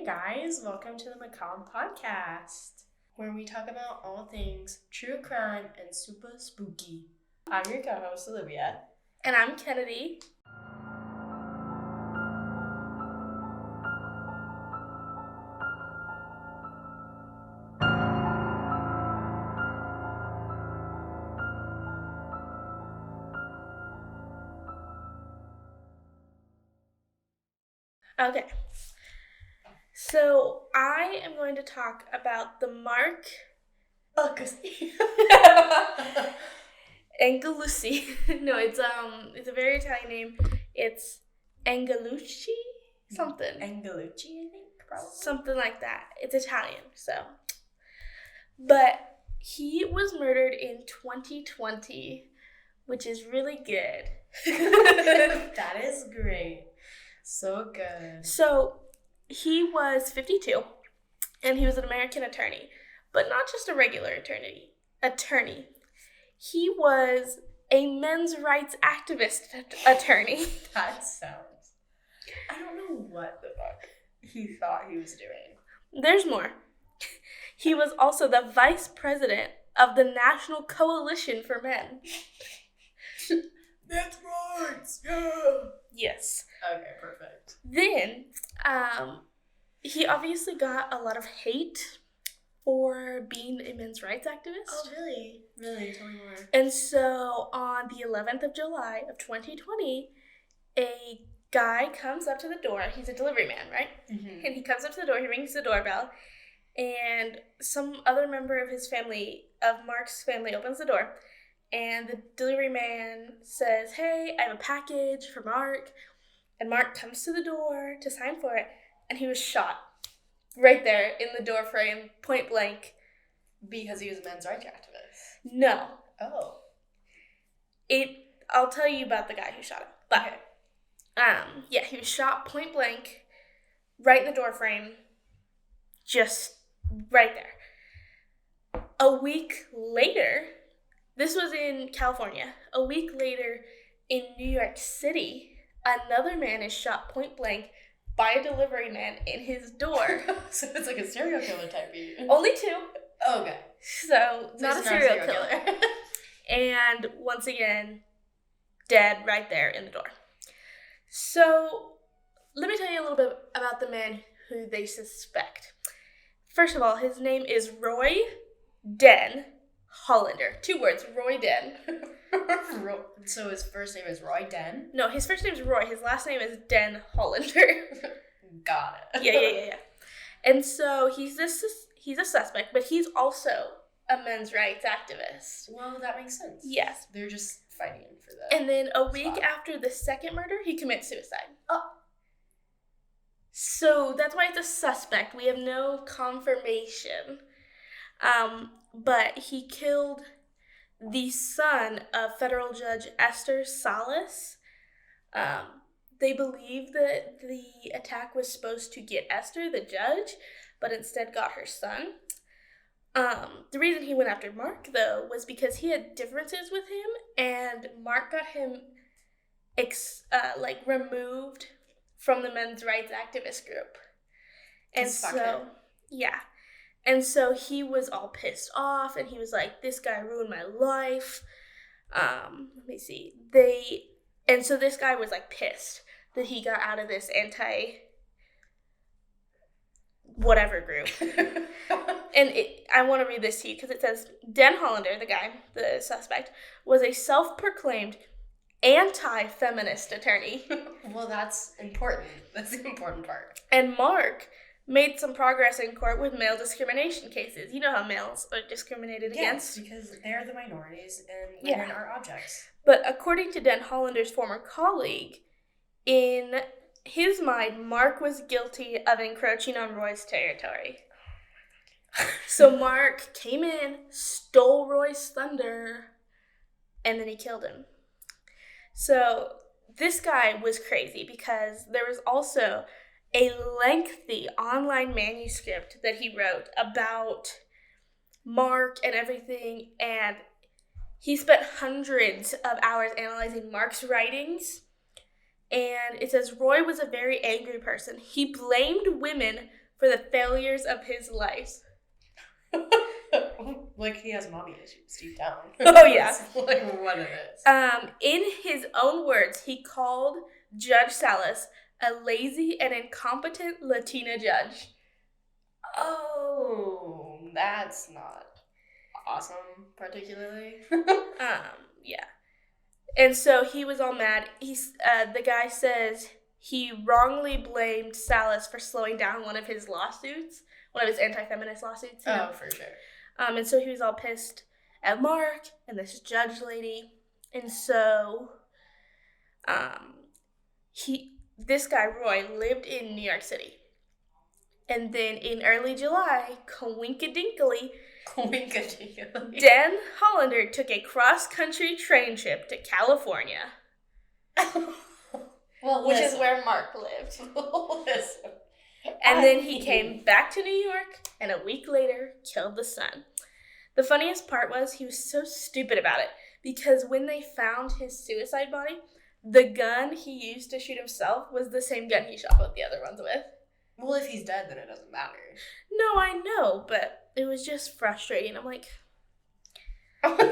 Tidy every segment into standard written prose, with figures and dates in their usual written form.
guys, welcome to the Macabre Podcast, where we talk about all things true crime and super spooky. I'm your co-host, Olivia. And I'm Kennedy. Okay. So I am going to talk about the Marc Angelucci. No, it's a very Italian name. It's Angelucci something. Angelucci, I think, probably. Something like that. It's Italian, so. But he was murdered in 2020, which is really good. That is great. So good. So, he was 52, and he was an American attorney, but not just a regular attorney. He was a men's rights activist attorney. That sounds... I don't know what the fuck he thought he was doing. There's more. He was also the vice president of the National Coalition for Men. Men's rights! Yeah! Yes. Okay, perfect. Then, he obviously got a lot of hate for being a men's rights activist. Oh, really? Really? Tell me more. And so, on the 11th of July of 2020, a guy comes up to the door. He's a delivery man, right? Mm-hmm. And he comes up to the door, he rings the doorbell, and some other member of his family, of Marc's family, opens the door. And the delivery man says, "Hey, I have a package for Marc." And Marc comes to the door to sign for it, and he was shot right there in the door frame, point blank. Because he was a men's rights activist? No. Oh. I'll tell you about the guy who shot him. But, okay. He was shot point blank, right in the door frame, just right there. A week later, this was in California. A week later, in New York City, another man is shot point blank by a delivery man in his door. So it's like a serial killer type of... Only two. Oh, okay. So not a serial killer. And once again, dead right there in the door. So let me tell you a little bit about the man who they suspect. First of all, his name is Roy Den Hollander. 2 words, Roy Den. So his first name is Roy Den? No, his first name is Roy. His last name is Den Hollander. Got it. Yeah. And so he's a suspect, but he's also a men's rights activist. Well, that makes sense. Yes. They're just fighting for that. And then a week after the second murder, he commits suicide. Oh. So that's why it's a suspect. We have no confirmation. But he killed the son of federal judge Esther Salas. They believe that the attack was supposed to get Esther, the judge, but instead got her son. The reason he went after Marc, though, was because he had differences with him, and Marc got him removed from the men's rights activist group. And so, yeah. And so he was all pissed off, and he was like, "This guy ruined my life." Let me see. And so this guy was like pissed that he got out of this anti-whatever group. And I want to read this to you because it says, Den Hollander, the guy, the suspect, was a self-proclaimed anti-feminist attorney. Well, that's important. That's the important part. And Marc made some progress in court with male discrimination cases. You know how males are discriminated against? Yes, because they're the minorities and women are objects. But according to Den Hollander's former colleague, in his mind, Marc was guilty of encroaching on Roy's territory. So Marc came in, stole Roy's thunder, and then he killed him. So this guy was crazy because there was also a lengthy online manuscript that he wrote about Marc and everything, and he spent hundreds of hours analyzing Marc's writings, and it says Roy was a very angry person. He blamed women for the failures of his life. Like he has mommy issues deep down. Oh, yeah. That's like what it is. In his own words, he called Judge Salas a lazy and incompetent Latina judge. Oh, that's not awesome, particularly. Yeah. And so he was all mad. The guy says he wrongly blamed Salas for slowing down one of his anti-feminist lawsuits. Oh, for sure. And so he was all pissed at Mark and this judge lady. And so, this guy, Roy, lived in New York City. And then in early July, coinkadinkly, Dan Hollander took a cross-country train trip to California. Which is where Mark lived. Listen. And then he came back to New York, and a week later, killed the son. The funniest part was he was so stupid about it, because when they found his suicide body, the gun he used to shoot himself was the same gun he shot both the other ones with. Well, if he's dead, then it doesn't matter. No, I know, but it was just frustrating. I'm like...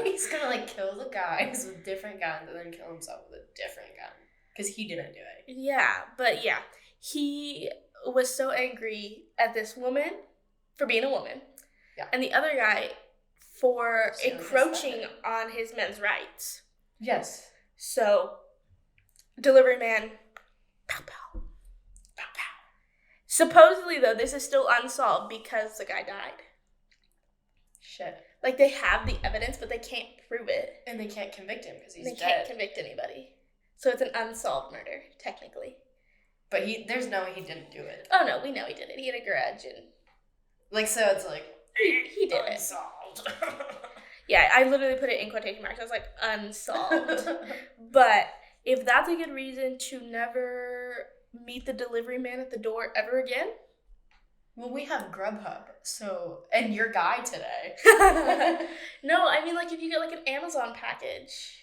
He's gonna, like, kill the guys with different guns and then kill himself with a different gun. Because he didn't do it. Yeah, but yeah. He was so angry at this woman for being a woman. Yeah. And the other guy for encroaching on his men's rights. Yes. So, delivery man, pow, pow, pow, pow. Supposedly, though, this is still unsolved because the guy died. Shit. Like, they have the evidence, but they can't prove it. And they can't convict him because he's dead. They can't convict anybody. So it's an unsolved murder, technically. But there's no way he didn't do it. Oh, no, we know he did it. He had a grudge and... Like, so it's like... He did unsolved. Yeah, I literally put it in quotation marks. I was like, unsolved. But if that's a good reason to never meet the delivery man at the door ever again... Well, we have Grubhub, so... And your guy today. No, I mean, like, if you get, like, an Amazon package...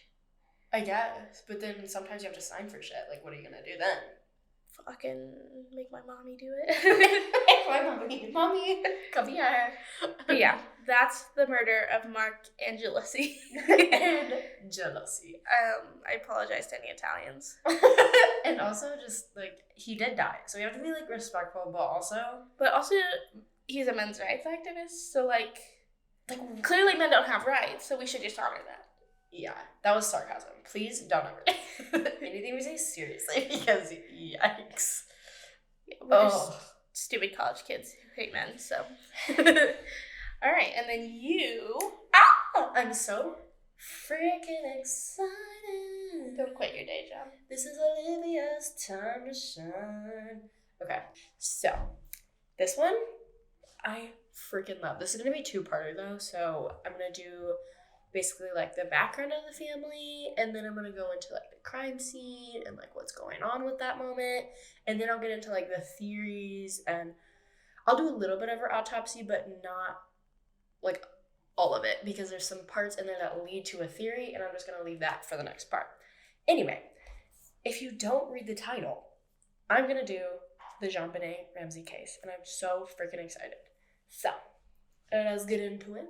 I guess, but then sometimes you have to sign for shit. Like, what are you gonna do then? Fucking make my mommy do it. My mommy, come here. But yeah, that's the murder of Marc Angelucci. And jealousy. I apologize to any Italians. And also, just, like, he did die, so we have to be, like, respectful, but also, he's a men's rights activist, so, like, clearly men don't have rights, so we should just honor that. Yeah, that was sarcasm. Please don't ever anything we say seriously, because yikes. Yeah, we're just stupid college kids who hate men, so. All right, and then you... I'm so freaking excited. Don't quit your day job. This is Olivia's time to shine. Okay, so this one I freaking love. This is going to be two-parter, though, so I'm going to do... basically, like, the background of the family, and then I'm going to go into, like, the crime scene and, like, what's going on with that moment, and then I'll get into, like, the theories, and I'll do a little bit of her autopsy, but not, like, all of it, because there's some parts in there that lead to a theory, and I'm just going to leave that for the next part. Anyway, if you don't read the title, I'm going to do the JonBenet Ramsey case, and I'm so freaking excited. So, let's get into it.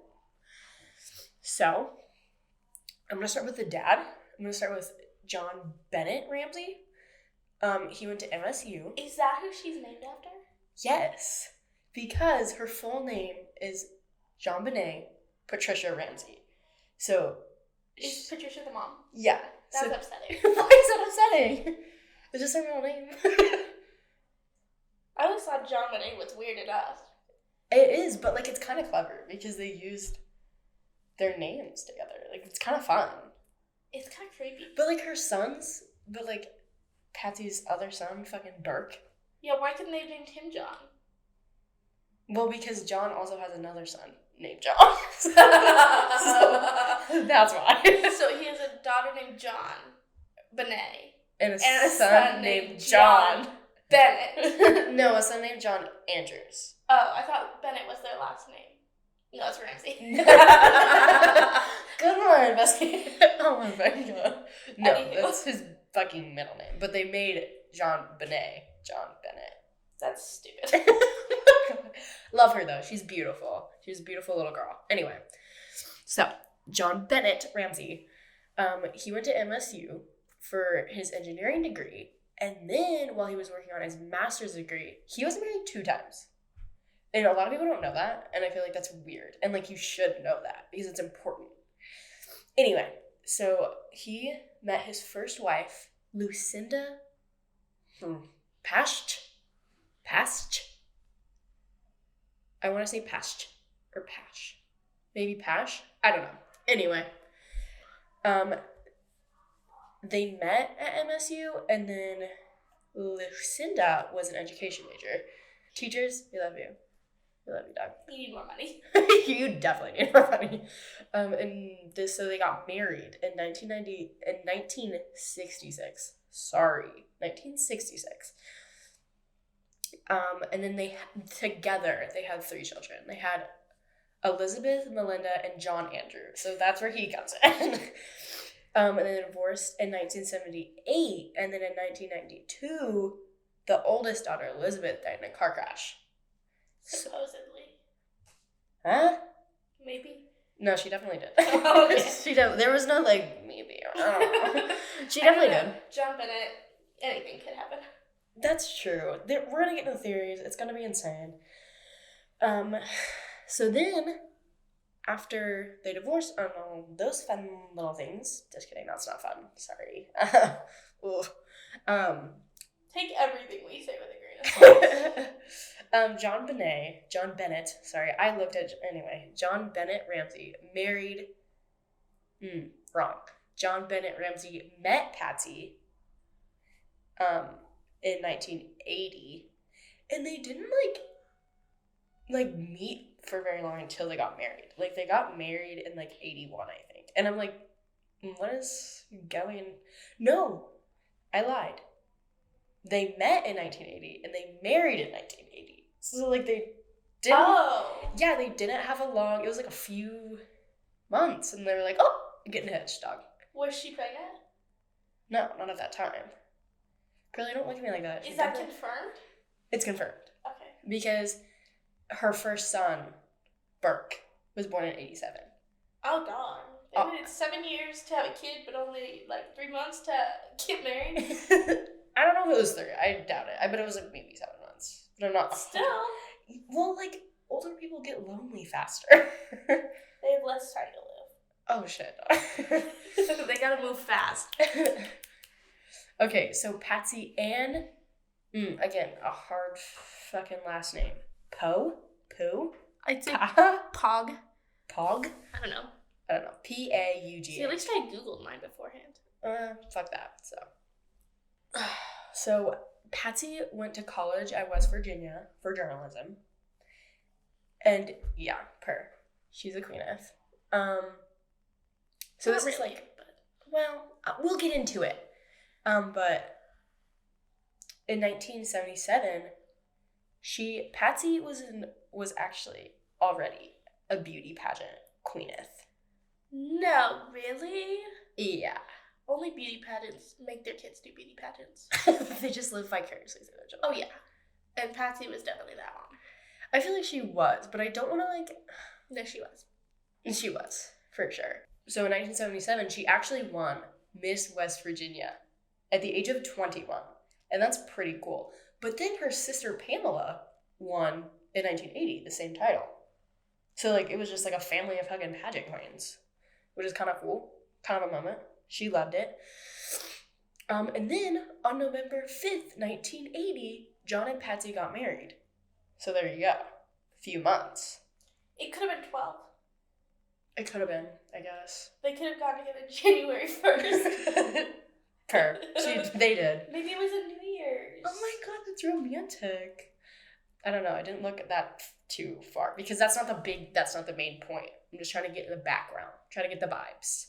So, I'm going to start with the dad. I'm going to start with JonBenet Ramsey. He went to MSU. Is that who she's named after? Yes, because her full name is JonBenet Patricia Ramsey. So... Is Patricia the mom? Yeah. That's upsetting. Why is that upsetting? It's just her real name. I always thought JonBenet was weird enough. It is, but, like, it's kind of clever because they used... their names together. Like, it's kind of fun. It's kind of creepy. But, like, her sons, but, like, Patsy's other son, fucking Burke. Yeah, why couldn't they have named him John? Well, because John also has another son named John. So that's why. So he has a daughter named JonBenet. And a son named John Bennett. No, a son named John Andrews. Oh, I thought Bennett was their last name. No, it's Ramsey. Good one, investigator. Oh my god. No, Anywho. that's his fucking middle name. But they made JonBenet John Bennett. That's stupid. Love her, though. She's beautiful. She's a beautiful little girl. Anyway, so JonBenet Ramsey, he went to MSU for his engineering degree. And then while he was working on his master's degree, he was married 2 times. And a lot of people don't know that. And I feel like that's weird. And like you should know that because it's important. Anyway, so he met his first wife, Lucinda Past. I want to say Past or Pash. Maybe Pash? I don't know. Anyway, they met at MSU, and then Lucinda was an education major. Teachers, we love you. We love you, dog. You need more money. You definitely need more money. So they got married in 1966. Sorry, 1966. And then together they had 3 children. They had Elizabeth, Melinda, and John Andrew. So that's where he comes in. And then divorced in 1978, and then in 1992, the oldest daughter, Elizabeth, died in a car crash. Supposedly. Huh? Maybe. No, she definitely did. Oh, okay. There was no, like, maybe. I don't know. She definitely did. JonBenet, anything could happen. That's true. We're going to get into theories. It's going to be insane. So then, after they divorced, those fun little things. Just kidding, that's not fun. Sorry. Take everything we say with a grain of salt. JonBenet, sorry, I looked at, anyway, JonBenet Ramsey married, wrong. JonBenet Ramsey met Patsy, in 1980, and they didn't, like, meet for very long until they got married. Like, they got married in, 81, I think. And I'm like, what is going... No, I lied. They met in 1980, and they married in 1980. So, they didn't... Oh! Yeah, they didn't have a long... It was, a few months, and they were like, oh, getting hitched, dog. Was she pregnant? No, not at that time. Girlie, don't look at me like that. Is that confirmed? It's confirmed. Okay. Because her first son, Burke, was born in 87. Oh, darn. They waited 7 years to have a kid, but only, 3 months to get married? I don't know if it was 3. I doubt it. I bet it was, maybe 7 months. But I'm not... Still. Well, older people get lonely faster. They have less time to live. Oh, shit. They gotta move fast. Okay, so Patsy Ann, again, a hard fucking last name. Pooh? I'd say Pog. Pog? I don't know. P-A-U-G. See, at least I Googled mine beforehand. Fuck that, so. So, Patsy went to college at West Virginia for journalism. And, yeah, she's a queeneth. So Not this really, is we'll get into it. But in 1977, Patsy was actually already a beauty pageant queeneth. No, really? Yeah. Only beauty pageants make their kids do beauty pageants. They just live vicariously through their children. Oh, yeah. And Patsy was definitely that one. I feel like she was, but I don't want to, No, she was. She was, for sure. So in 1977, she actually won Miss West Virginia at the age of 21. And that's pretty cool. But then her sister Pamela won in 1980, the same title. So, it was just, a family of fucking pageant queens, which is kind of cool. Kind of a moment. She loved it. And then, on November 5th, 1980, John and Patsy got married. So there you go. A few months. It could have been 12. It could have been, I guess. They could have gone together January 1st. They did. Maybe it was a New Year's. Oh my god, that's romantic. I don't know. I didn't look at that too far because that's not the main point. I'm just trying to get in the background, trying to get the vibes.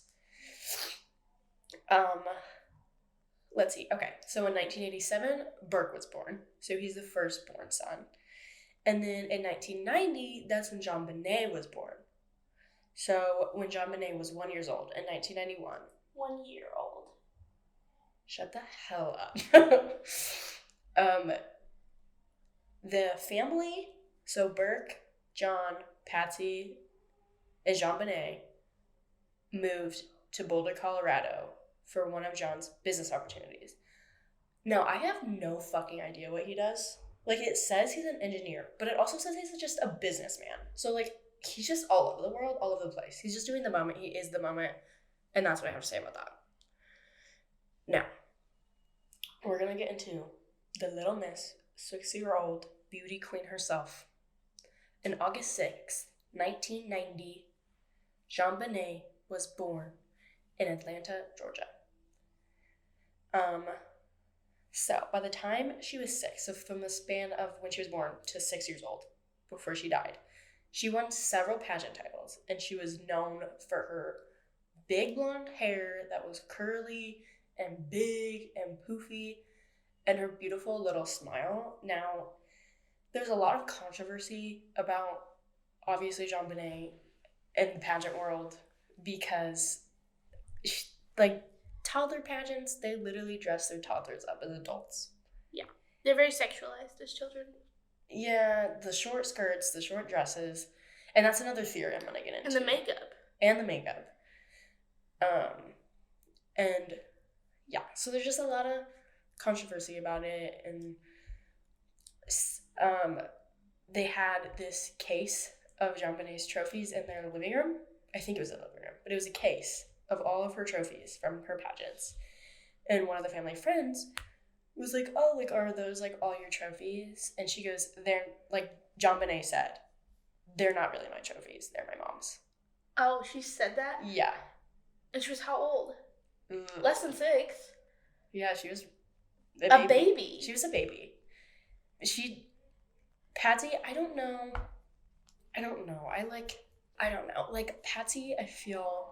Let's see. Okay, so in 1987, Burke was born. So he's the firstborn son. And then in 1990, that's when JonBenet was born. So when JonBenet was 1 year old in 1991. 1 year old. Shut the hell up. The family So Burke, John, Patsy, and JonBenet moved to Boulder, Colorado for one of John's business opportunities. Now, I have no fucking idea what he does. Like, it says he's an engineer, but it also says he's just a businessman. So, like, he's just all over the world, all over the place. He's just doing the moment. He is the moment. And that's what I have to say about that. Now, we're going to get into the little miss, 6-year-old beauty queen herself. On August 6th, 1990, JonBenet was born in Atlanta, Georgia. So by the time she was 6, so from the span of when she was born to 6 years old, before she died, she won several pageant titles, and she was known for her big blonde hair that was curly and big and poofy, and her beautiful little smile. Now, there's a lot of controversy about, obviously, JonBenet in the pageant world because, like, toddler pageants, they literally dress their toddlers up as adults. Yeah. They're very sexualized as children. Yeah, the short skirts, the short dresses, and that's another theory I'm going to get into. And the makeup. And, yeah, so there's just a lot of controversy about it, and they had this case of JonBenet's trophies in their living room. I think it was a living room, but it was a case of all of her trophies from her pageants. And one of the family friends was like, oh, like, are those, like, all your trophies? And she goes, they're, like, JonBenet said, they're not really my trophies, they're my mom's. Oh, she said that? Yeah. And she was how old? Less than 6. Yeah, she was a baby. She was a baby. Patsy, I don't know. Like, Patsy, I feel,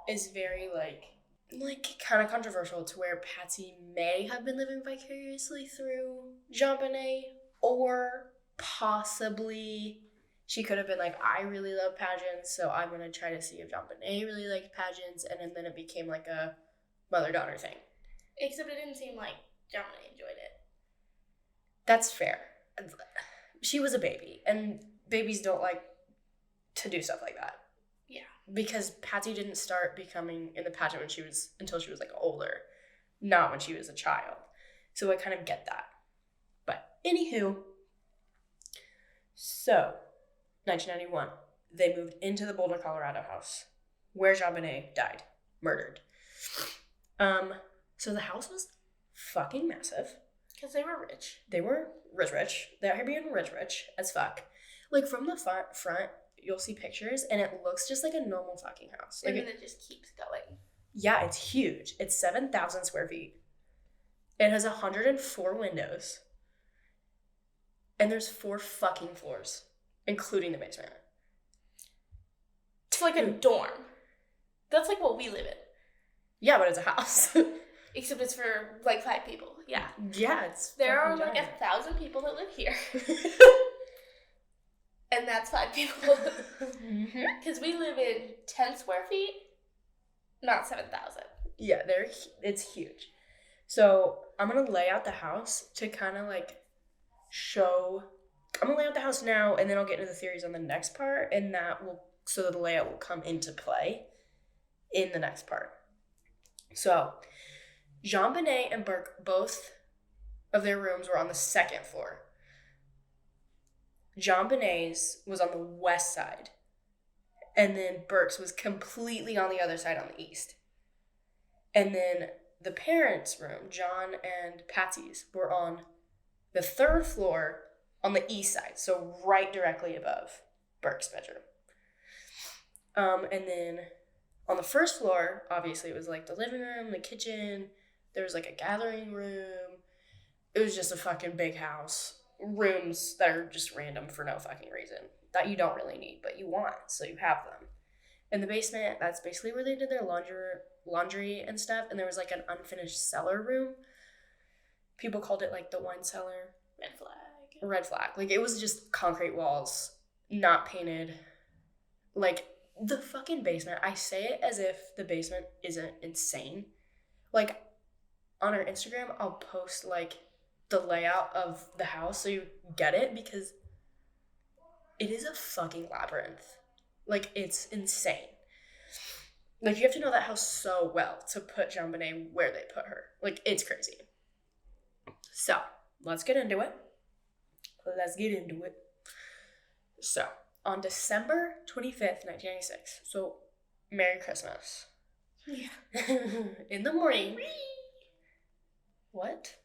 is very, like kind of controversial, to where Patsy may have been living vicariously through JonBenet, or possibly she could have been like, I really love pageants, so I'm going to try to see if JonBenet really liked pageants, and then it became like a mother-daughter thing. Except it didn't seem like JonBenet enjoyed it. That's fair. She was a baby, and babies don't like to do stuff like that. Yeah. Because Patsy didn't start becoming in the pageant until she was like older, not when she was a child. So I kind of get that. But anywho, so 1991, they moved into the Boulder, Colorado house where JonBenet died, murdered. So the house was fucking massive. Because they were rich. They were rich. They're here being rich as fuck. Like, from the front, you'll see pictures, and it looks just like a normal fucking house. Like, and then it just keeps going. Yeah, it's huge. It's 7,000 square feet. It has 104 windows. And there's 4 fucking floors, including the basement. It's like a dorm. That's like what we live in. Yeah, but it's a house. Except it's for like 5 people. Yeah. Yeah, it's there are like giant. 1,000 people that live here. And that's 5 people. Because we live in 10 square feet, not 7,000. Yeah, it's huge. So I'm going to lay out the house to kind of like show. I'm going to lay out the house now, and then I'll get into the theories on the next part, and so that the layout will come into play in the next part. So JonBenet and Burke, both of their rooms were on the 2nd floor. JonBenet's was on the west side, and then Burke's was completely on the other side on the east. And then the parents' room, John and Patsy's, were on the 3rd floor on the east side, so right directly above Burke's bedroom. And then on the 1st floor, obviously, it was like the living room, the kitchen. There was like a gathering room. It was just a fucking big house. Rooms that are just random for no fucking reason, that you don't really need, but you want, so you have them. In the basement, that's basically where they did their laundry and stuff, and there was like an unfinished cellar room. People called it like the wine cellar. Red flag. Like, it was just concrete walls, not painted. Like, the fucking basement, I say it as if the basement isn't insane. Like, on our Instagram, I'll post like the layout of the house so you get it, because it is a fucking labyrinth. Like, it's insane. Like, you have to know that house so well to put JonBenet where they put her. Like, it's crazy. So, let's get into it. So, on December 25th, 1996, so Merry Christmas. Yeah. In the morning. What?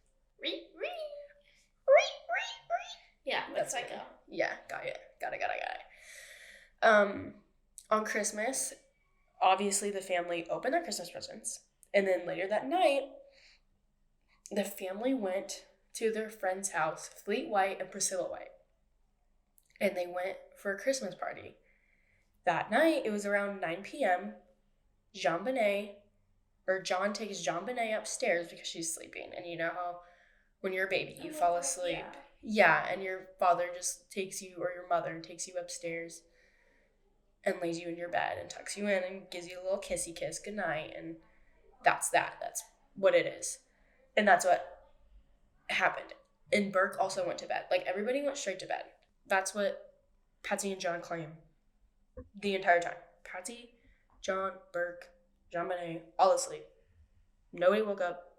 Yeah, That's psycho. Yeah, got it. On Christmas, obviously the family opened their Christmas presents. And then later that night, the family went to their friend's house, Fleet White and Priscilla White. And they went for a Christmas party. That night, it was around 9 p.m. John takes JonBenet upstairs because she's sleeping. And you know how when you're a baby, you fall asleep. Yeah, and your father just takes you, or your mother takes you upstairs and lays you in your bed and tucks you in and gives you a little kissy kiss goodnight. And that's that. That's what it is. And that's what happened. And Burke also went to bed. Like, everybody went straight to bed. That's what Patsy and John claim the entire time. Patsy, John, Burke, JonBenet, all asleep. Nobody woke up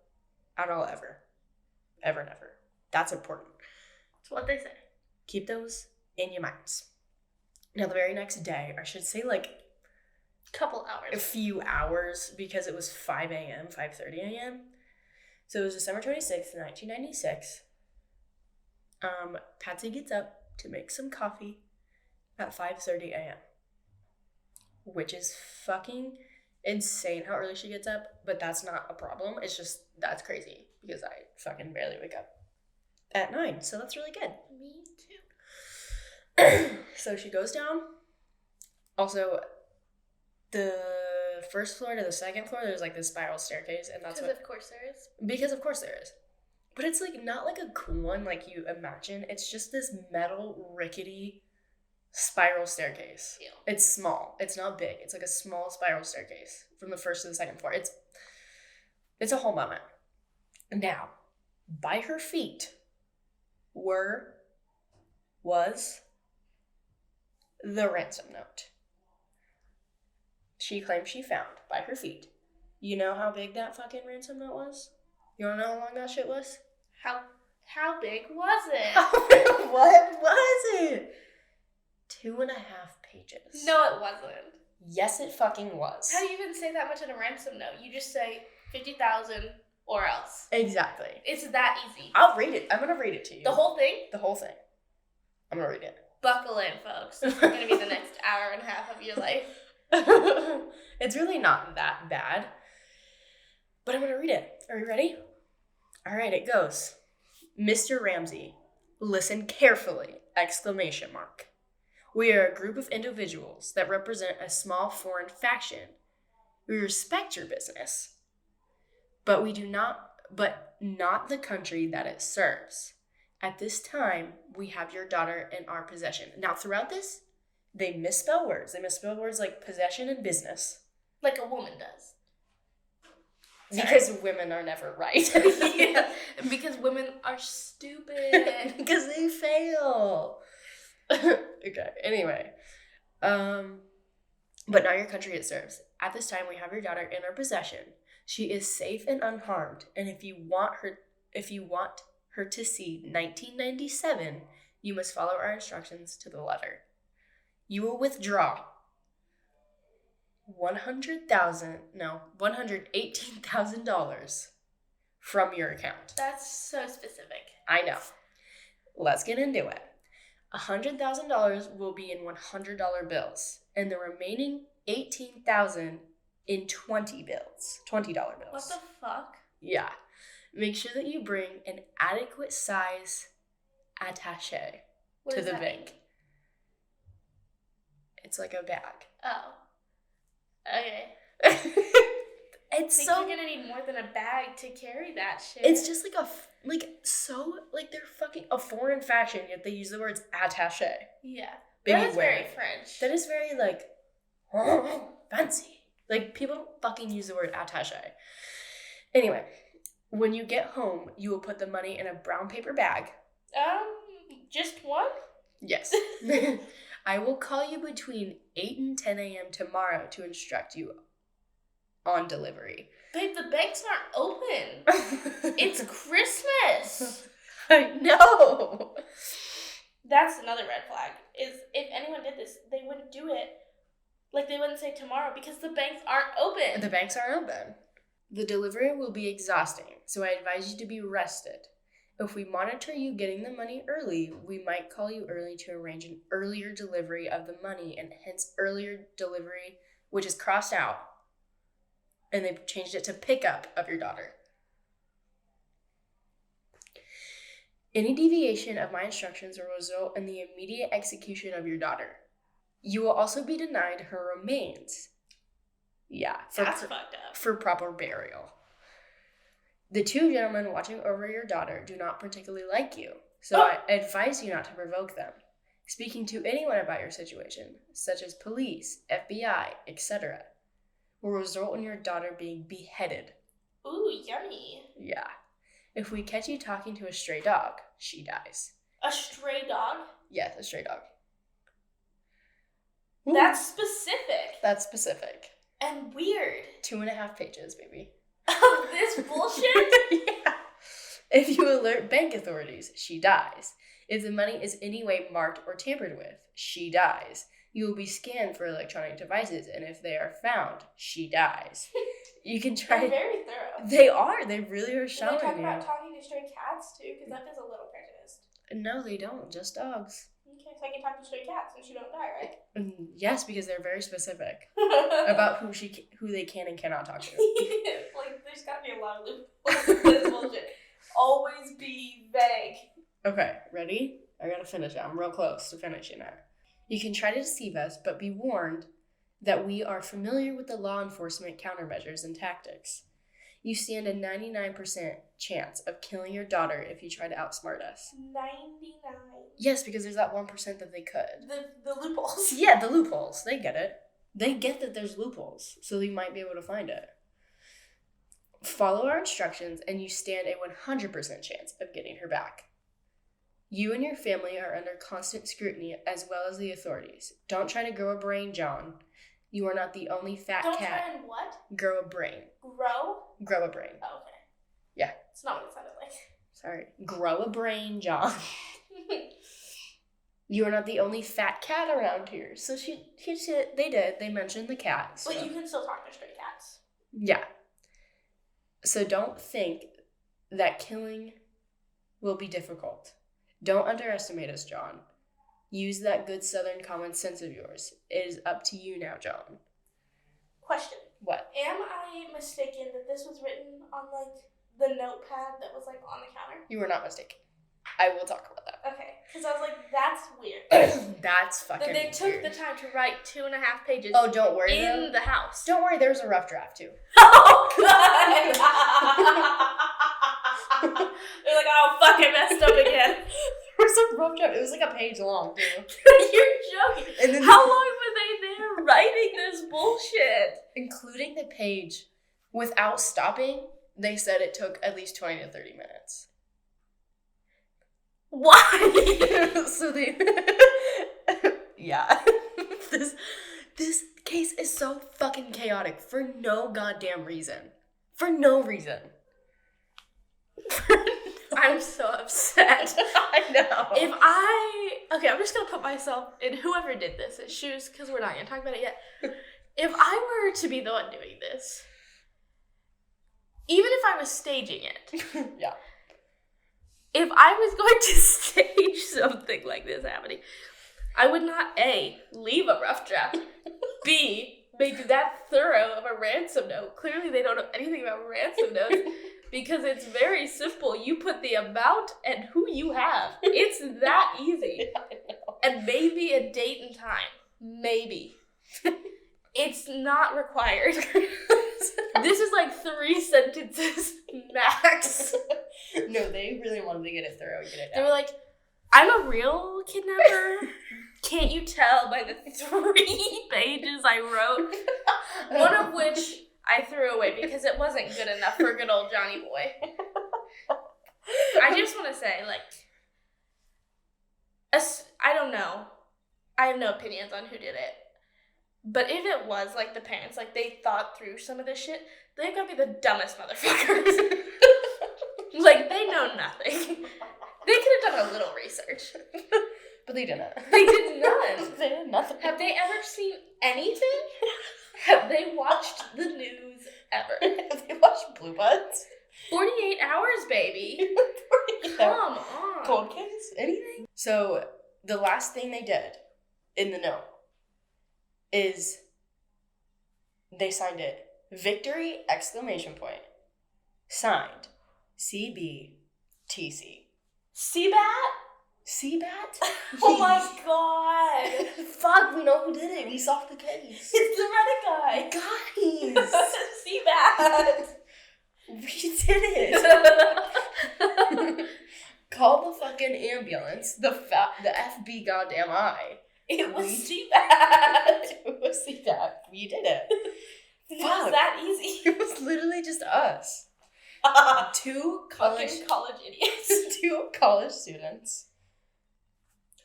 at all ever. Ever, never. That's important. That's what they say. Keep those in your minds. Now, the very next day, I should say like a few hours, because it was 5 a.m., 5:30 a.m. So it was December 26th, 1996. Patsy gets up to make some coffee at 5:30 a.m., which is fucking insane how early she gets up, but that's not a problem. It's just, that's crazy, because I fucking barely wake up at 9, so that's really good. Me too. So she goes down. Also, the first floor to the second floor, there's like this spiral staircase, and that's Because of course there is. Because of course there is. But it's like not like a cool one like you imagine. It's just this metal, rickety spiral staircase. Ew. It's small. It's not big. It's like a small spiral staircase from the first to the second floor. It's a whole moment. Now, by her feet was the ransom note. She claims she found by her feet. You know how big that fucking ransom note was? You wanna know how long that shit was? How big was it? What was it? 2.5 pages. No, it wasn't. Yes, it fucking was. How do you even say that much in a ransom note? You just say 50,000 or else. Exactly. It's that easy. I'll read it. I'm gonna read it to you. The whole thing? The whole thing. I'm gonna read it. Buckle in, folks. This is gonna be the next hour and a half of your life. It's really not that bad. But I'm gonna read it. Are you ready? All right, it goes. Mr. Ramsey, listen carefully! ! We are a group of individuals that represent a small foreign faction. We respect your business, but not the country that it serves. At this time, we have your daughter in our possession. Now, throughout this, they misspell words. They misspell words like possession and business. Like a woman does. Because women are never right. Yeah, because women are stupid. Because they fail. Okay, anyway. But not your country it serves. At this time, we have your daughter in our possession. She is safe and unharmed, and if you want her to see 1997, you must follow our instructions to the letter. You will withdraw $118,000 from your account. That's so specific. I know. Let's get into it. $100,000 will be in $100 bills, and the remaining $18,000 in $20 bills. What the fuck? Yeah. Make sure that you bring an adequate size attaché to the bank. It's like a bag. Oh. Okay. It's I think you're gonna need more than a bag to carry that shit. It's just they're fucking a foreign faction, yet they use the words attaché. Yeah. Baby That is wear. very French. That is very fancy. Like, people don't fucking use the word attaché. Anyway, when you get home, you will put the money in a brown paper bag. Just one? Yes. I will call you between 8 and 10 a.m. tomorrow to instruct you on delivery. Babe, the banks aren't open. It's Christmas. I know. That's another red flag. Is if anyone did this, they wouldn't do it. Like, they wouldn't say tomorrow because the banks aren't open. The banks aren't open. The delivery will be exhausting, so I advise you to be rested. If we monitor you getting the money early, we might call you early to arrange an earlier delivery of the money, and hence earlier delivery, which is crossed out, and they've changed it to pickup of your daughter. Any deviation of my instructions will result in the immediate execution of your daughter. You will also be denied her remains. Yeah. That's fucked up. For proper burial. The two gentlemen watching over your daughter do not particularly like you, so I advise you not to provoke them. Speaking to anyone about your situation, such as police, FBI, etc., will result in your daughter being beheaded. Ooh, yummy. Yeah. If we catch you talking to a stray dog, she dies. A stray dog? Yes, a stray dog. That's specific. That's specific. And weird. 2.5 pages, baby. Of this bullshit? Yeah. If you alert bank authorities, she dies. If the money is any way marked or tampered with, she dies. You will be scanned for electronic devices, and if they are found, she dies. You can try. They're very thorough. They are. They really are showing you. They talk about talking to stray cats too, because that is a little prejudiced. No, they don't. Just dogs. Okay, so I can talk to stray cats and she don't die, right? Yes, because they're very specific about who they can and cannot talk to. Like, there's gotta be a lot of loopholes with this bullshit. Always be vague. Okay, ready? I gotta finish it. I'm real close to finishing it. You can try to deceive us, but be warned that we are familiar with the law enforcement countermeasures and tactics. You stand a 99% chance of killing your daughter if you try to outsmart us. 99. Yes, because there's that 1% that they could. The loopholes. Yeah, the loopholes. They get it. They get that there's loopholes, so they might be able to find it. Follow our instructions, and you stand a 100% chance of getting her back. You and your family are under constant scrutiny, as well as the authorities. Don't try to grow a brain, John. You are not the only fat cat. Don't try and what? Grow a brain. Grow a brain. Oh, okay. Yeah. It's not what it sounded like. Sorry. Grow a brain, John. You are not the only fat cat around here. So they did. They mentioned the cat. So. But you can still talk to stray cats. Yeah. So don't think that killing will be difficult. Don't underestimate us, John. Use that good Southern common sense of yours. It is up to you now, John. Question. What? Am I mistaken that this was written on, like, the notepad that was, like, on the counter? You were not mistaken. I will talk about that. Okay. Because I was like, that's weird. That's fucking That they took weird. the time to write 2.5 pages Oh, don't worry, in the house. Don't worry, there's a rough draft, too. Oh, God! They're like, oh, fuck, I messed up again. There was a rough draft. It was like a page long, too. You're joking. And then How long were they there writing this bullshit? Including the page, without stopping, they said it took at least 20 to 30 minutes. Why? So they... Yeah. This case is so fucking chaotic for no goddamn reason. For no reason. I'm so upset. I know. Okay, I'm just gonna put myself in whoever did this' shoes, because we're not gonna talk about it yet. If I were to be the one doing this, even if I was staging it, Yeah. if I was going to stage something like this happening, I would not A, leave a rough draft, B, make that thorough of a ransom note. Clearly they don't know anything about ransom notes. Because it's very simple. You put the amount and who you have. It's that easy. And maybe a date and time. Maybe. It's not required. This is like 3 sentences max. No, they really wanted to get it thorough and get it They down. were like, I'm a real kidnapper. Can't you tell by the 3 pages I wrote? One of which I threw away because it wasn't good enough for good old Johnny Boy. I just want to say, like, I don't know. I have no opinions on who did it. But if it was, like, the parents, like, they thought through some of this shit, they've got to be the dumbest motherfuckers. Like, they know nothing. They could have done a little research. But they didn't. They did none. They did nothing. Have they ever seen anything? Have they watched the news ever? Have they watched Blue Buds? 48 hours, baby. Come on. Cold case? Anything? So, the last thing they did in the note is they signed it victory exclamation point signed CBTC. CBAT? CBAT? Oh my god. Fuck, we know who did it. We solved the case. It's the Reddit guy. Guys. CBAT. We did it. Call the fucking ambulance. The FB goddamn I. It was CBAT. It was CBAT. We did it. It was that easy. It was literally just us. Two college idiots. Two college students.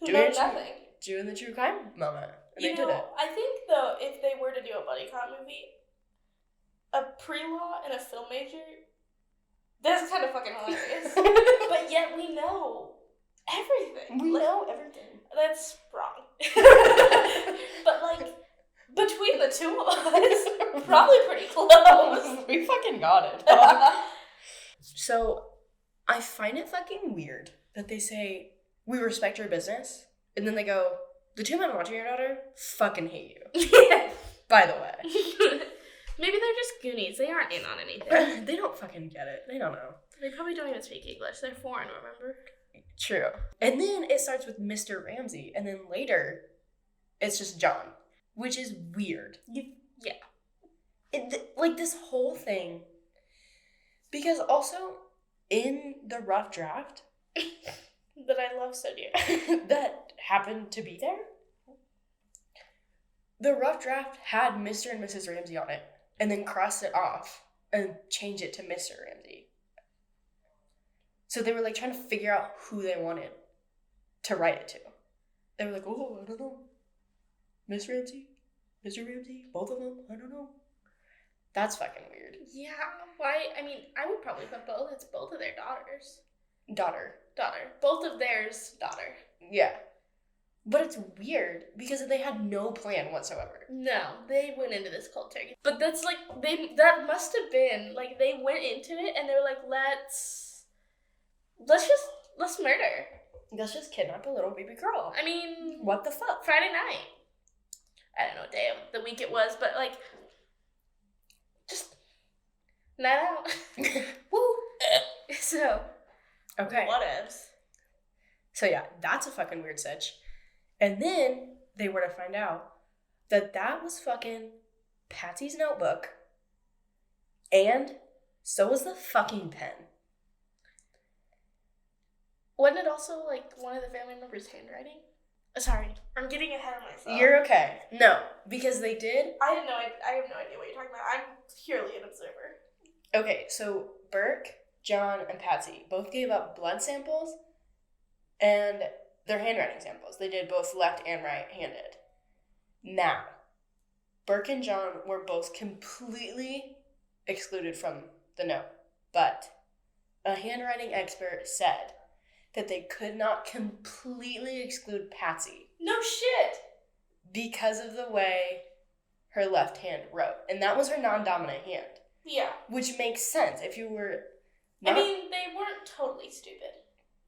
Who know nothing. Doing the true crime moment. And You they know, did it. I think, though, if they were to do a buddy cop movie, a pre-law and a film major, that's kind of fucking hilarious. But yet we know everything. We know everything. That's wrong. But, like, between the two of us, probably pretty close. We fucking got it. So, I find it fucking weird that they say, we respect your business, and then they go, the two men watching your daughter fucking hate you. Yeah. By the way. Maybe they're just Goonies. They aren't in on anything. They don't fucking get it. They don't know. They probably don't even speak English. They're foreign, remember? True. And then it starts with Mr. Ramsey, and then later, it's just John, which is weird. Yeah. Like, this whole thing, because also, in the rough draft, that I love so dearly, that happened to be there, the rough draft had Mr. and Mrs. Ramsey on it, and then crossed it off, and changed it to Mr. Ramsey. So they were, like, trying to figure out who they wanted to write it to. They were like, oh, I don't know. Miss Ramsey? Mr. Ramsey? Both of them? I don't know. That's fucking weird. Yeah, why? I mean, I would probably put both. It's both of their daughters. Daughter. Both of theirs, daughter. Yeah. But it's weird because they had no plan whatsoever. No, they went into this cold turkey. But that's like, that must have been, like, they went into it and they were like, let's murder. Let's just kidnap a little baby girl. I mean, what the fuck? Friday night. I don't know what day of the week it was, but, like, just night out. Woo! So, okay. Whatevs. So yeah, that's a fucking weird sitch. And then they were to find out that was fucking Patsy's notebook, and so was the fucking pen. Wasn't it also, like, one of the family members' handwriting? Sorry, I'm getting ahead of myself. You're okay. No, because they did. I have no idea what you're talking about. I'm purely an observer. Okay, so Burke, John, and Patsy both gave up blood samples and their handwriting samples. They did both left and right-handed. Now, Burke and John were both completely excluded from the note, but a handwriting expert said that they could not completely exclude Patsy. No shit! Because of the way her left hand wrote. And that was her non-dominant hand. Yeah. Which makes sense if you were... I mean, they weren't totally stupid.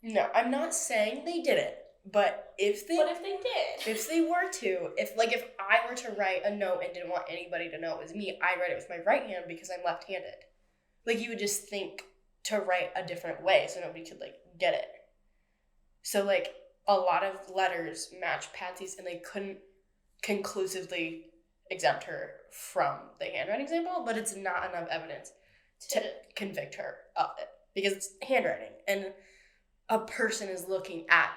No, I'm not saying they didn't. But if they... But if they did. If they were to... If I were to write a note and didn't want anybody to know it was me, I'd write it with my right hand because I'm left-handed. Like, you would just think to write a different way so nobody could, like, get it. So, like, a lot of letters match Patsy's, and they couldn't conclusively exempt her from the handwriting sample, but it's not enough evidence to convict her of it. Because it's handwriting, and a person is looking at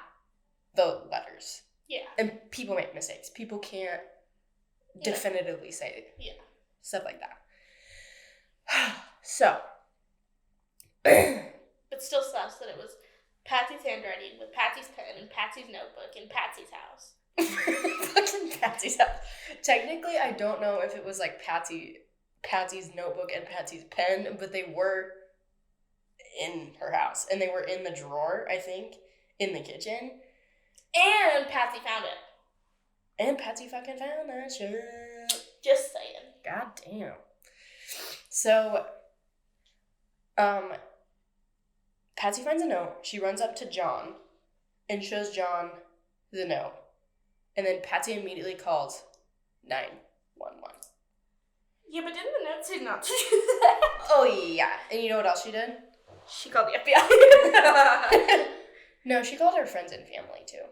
the letters. Yeah. And people make mistakes. People can't definitively say stuff like that. So. But still sus that it was Patsy's handwriting with Patsy's pen and Patsy's notebook in Patsy's house. Fucking Patsy's house. Technically, I don't know if it was like Patsy's notebook and Patsy's pen, but they were in her house. And they were in the drawer, I think, in the kitchen. And Patsy found it. And Patsy fucking found that shit. Just saying. God damn. So, Patsy finds a note. She runs up to John and shows John the note. And then Patsy immediately calls 911. Yeah, but didn't the note say not to do that? Oh, yeah. And you know what else she did? She called the FBI. No, she called her friends and family, too.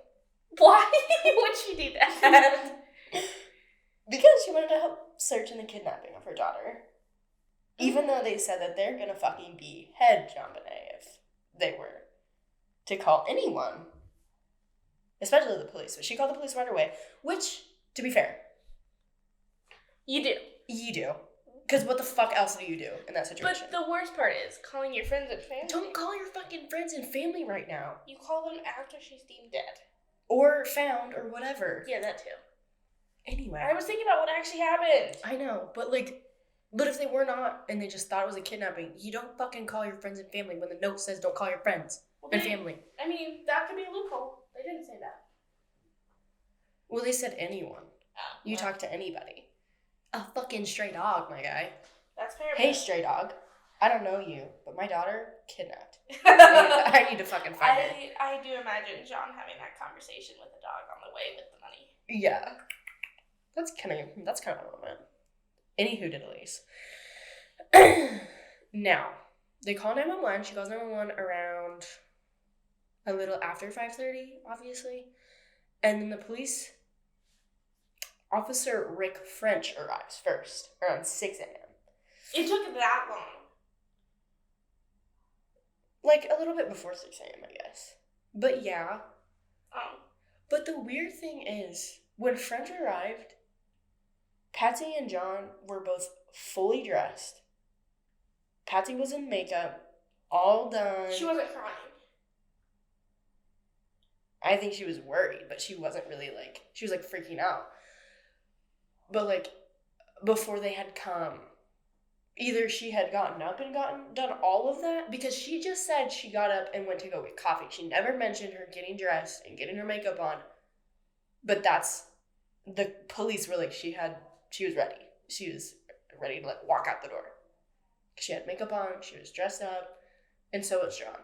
Why would she do that? Because she wanted to help search in the kidnapping of her daughter. Even though they said that they're gonna fucking behead JonBenet if they were to call anyone. Especially the police. But she called the police right away. Which, to be fair, You do. you do. Because what the fuck else do you do in that situation? But the worst part is calling your friends and family. Don't call your fucking friends and family right now. You call them after she's deemed dead. Or found, or whatever. Yeah, that too. Anyway. I was thinking about what actually happened. I know, but if they were not, and they just thought it was a kidnapping, you don't fucking call your friends and family when the note says don't call your friends and family. I mean, that could be a loophole. They didn't say that. Well, they said anyone. You talk to anybody. A fucking stray dog, my guy. That's fair. Hey, stray dog. I don't know you, but my daughter kidnapped. I need to fucking find her. I do imagine John having that conversation with the dog on the way with the money. Yeah. That's kind of a moment. Anywho diddlies. Now, they call 911. She calls 911 around a little after 5:30, obviously. And then the police officer Rick French arrives first, around 6 a.m. It took that long. Like, a little bit before 6 a.m., I guess. But yeah. Oh. But the weird thing is, when French arrived, Patsy and John were both fully dressed. Patsy was in makeup, all done. She wasn't crying. I think she was worried, but she wasn't really she was freaking out. But before they had come, either she had gotten up and done all of that, because she just said she got up and went to go get coffee. She never mentioned her getting dressed and getting her makeup on. But the police were she was ready. She was ready to walk out the door. She had makeup on, she was dressed up, and so was John.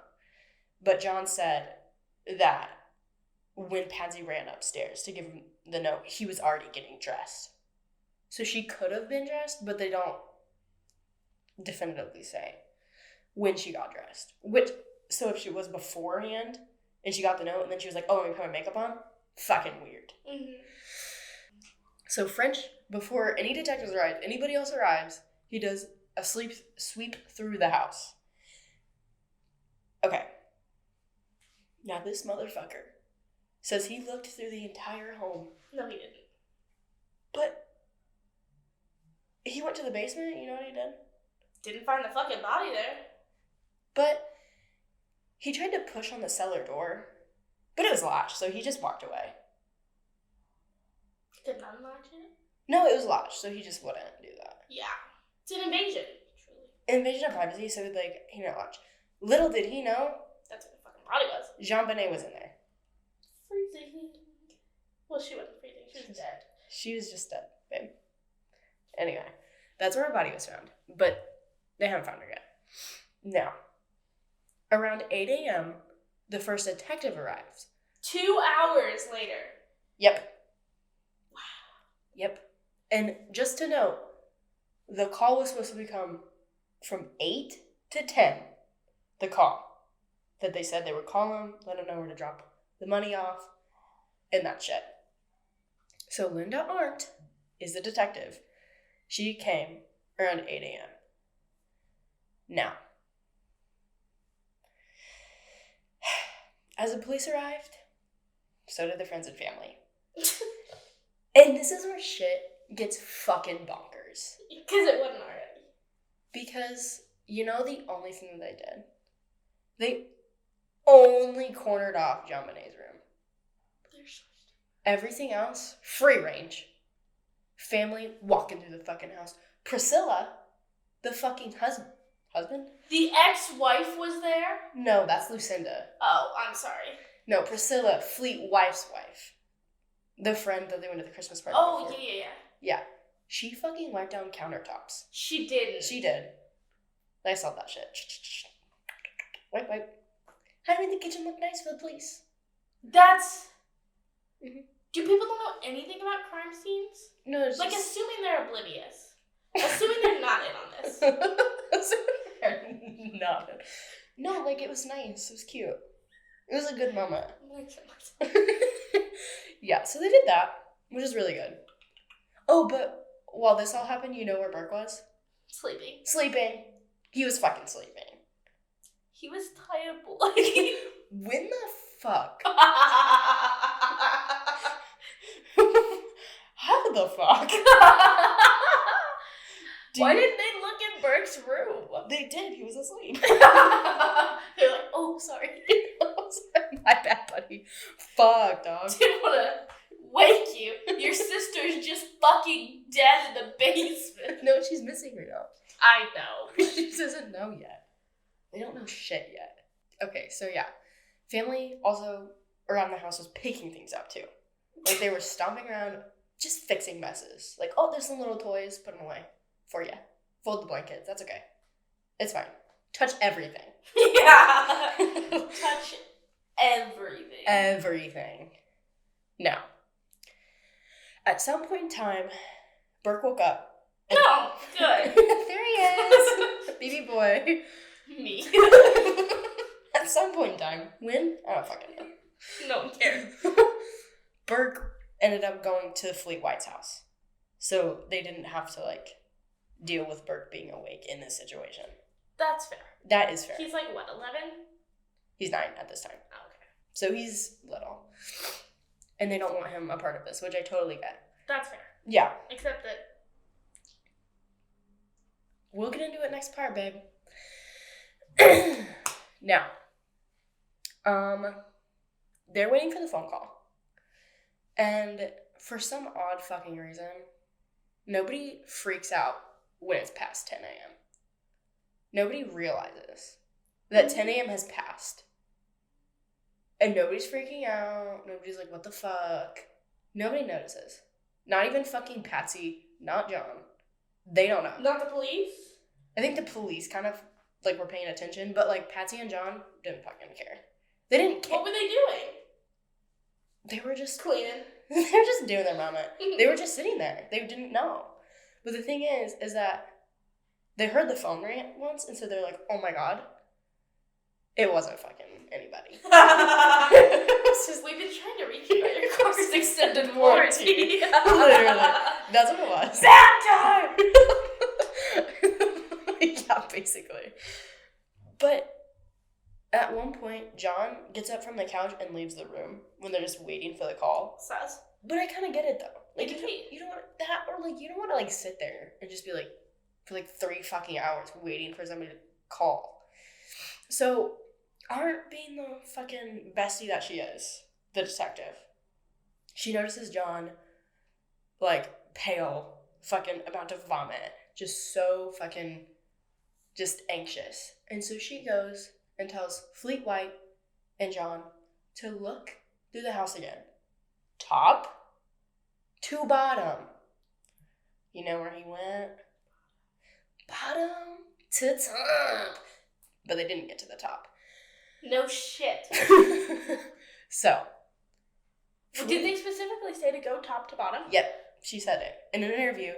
But John said that when Patsy ran upstairs to give him the note, he was already getting dressed. So she could have been dressed, but they don't definitively say when she got dressed. So if she was beforehand and she got the note and then she was like, oh, let me put my makeup on, fucking weird. Mm-hmm. So French, before any detectives arrive, anybody else arrives, he does a sweep through the house. Okay. Now this motherfucker says he looked through the entire home. No, he didn't. But he went to the basement, you know what he did? Didn't find the fucking body there. But he tried to push on the cellar door, but it was latched, so he just walked away. Did not unlatch it? No, it was latched, so he just wouldn't do that. Yeah. It's an invasion, truly. Invasion of privacy, so he not latched. Little did he know, that's what the fucking body was. JonBenet was in there. Freezing. Well, she wasn't freezing. She was dead. She was just dead, babe. Anyway, that's where her body was found, but they haven't found her yet. Now, around 8 a.m., the first detective arrives. 2 hours later. Yep. Wow. Yep. And just to note, the call was supposed to come from 8 to 10, the call. That they said they would call him, let him know where to drop the money off, and that shit. So Linda Arndt is the detective. She came around 8 a.m. Now, as the police arrived, so did the friends and family. And this is where shit gets fucking bonkers. Because it wasn't already. Because, you know the only thing that they did? They only cornered off JonBenet's room. They're so stupid. Everything else, free range. Family walking through the fucking house. Priscilla, the fucking husband? The ex-wife was there? No, that's Lucinda. Oh, I'm sorry. No, Priscilla, Fleet wife's wife. The friend that they went to the Christmas party before. Yeah. Yeah. She fucking wiped down countertops. She didn't. She did. I saw that shit. Wipe. How do you make the kitchen look nice for the police? That's... Mm-hmm. Do people don't know anything about crime scenes? No, it's like, just... assuming they're oblivious. Assuming they're not in on this. They're not in. No, like, it was nice. It was cute. It was a good moment. Yeah, so they did that, which is really good. Oh, but while this all happened, you know where Burke was? Sleeping. He was fucking sleeping. He was tired, boy. When the fuck? How the fuck? Why didn't they look in Burke's room? They did. He was asleep. They're like, oh, sorry. My bad, buddy. Fuck, dog. Didn't want to wake you. Your sister's just fucking dead in the basement. No, she's missing her now. I know. She doesn't know yet. They don't know shit yet. Okay, so yeah. Family also around the house was picking things up too. Like they were stomping around, just fixing messes. Like, oh, there's some little toys, put them away for you. Fold the blankets, that's okay. It's fine. Touch everything. Yeah. Touch everything. Everything. Now, at some point in time, Burke woke up. Oh, good. There he is. Baby boy. Me. At some point in time. When? I don't fucking know. No one cares. Burke ended up going to Fleet White's house. So they didn't have to, like, deal with Burke being awake in this situation. That's fair. That is fair. He's like, what, 11? He's 9 at this time. Oh, okay. So he's little. And they don't want him a part of this, which I totally get. That's fair. Yeah. Except that... We'll get into it next part, babe. Now, they're waiting for the phone call. And for some odd fucking reason, nobody freaks out when it's past 10 a.m. Nobody realizes that 10 a.m. has passed. And nobody's freaking out. Nobody's like, what the fuck? Nobody notices. Not even fucking Patsy, not John. They don't know. Not the police? I think the police kind of, like, were paying attention, but, like, Patsy and John didn't fucking care. They didn't care. What were they doing? They were just... Cleaning. They were just doing their moment. They were just sitting there. They didn't know. But the thing is that they heard the phone ring once, and so they're like, oh my god. It wasn't fucking anybody. It's just, we've been trying to reach you about your car's extended warranty. Literally. That's what it was. That time! Yeah, basically. But at one point, John gets up from the couch and leaves the room when they're just waiting for the call. Sus. But I kind of get it, though. Like, Indeed. you don't want that, or, like, you don't want to, like, sit there and just be, like, for, like, 3 fucking hours waiting for somebody to call. So, Art, being the fucking bestie that she is, the detective, she notices John, like, pale, fucking about to vomit, just so fucking, just anxious. And so she goes and tells Fleet White and John to look through the house again. Top to bottom. You know where he went? Bottom to top. But they didn't get to the top. No shit. So. Did they specifically say to go top to bottom? Yep, she said it in an interview.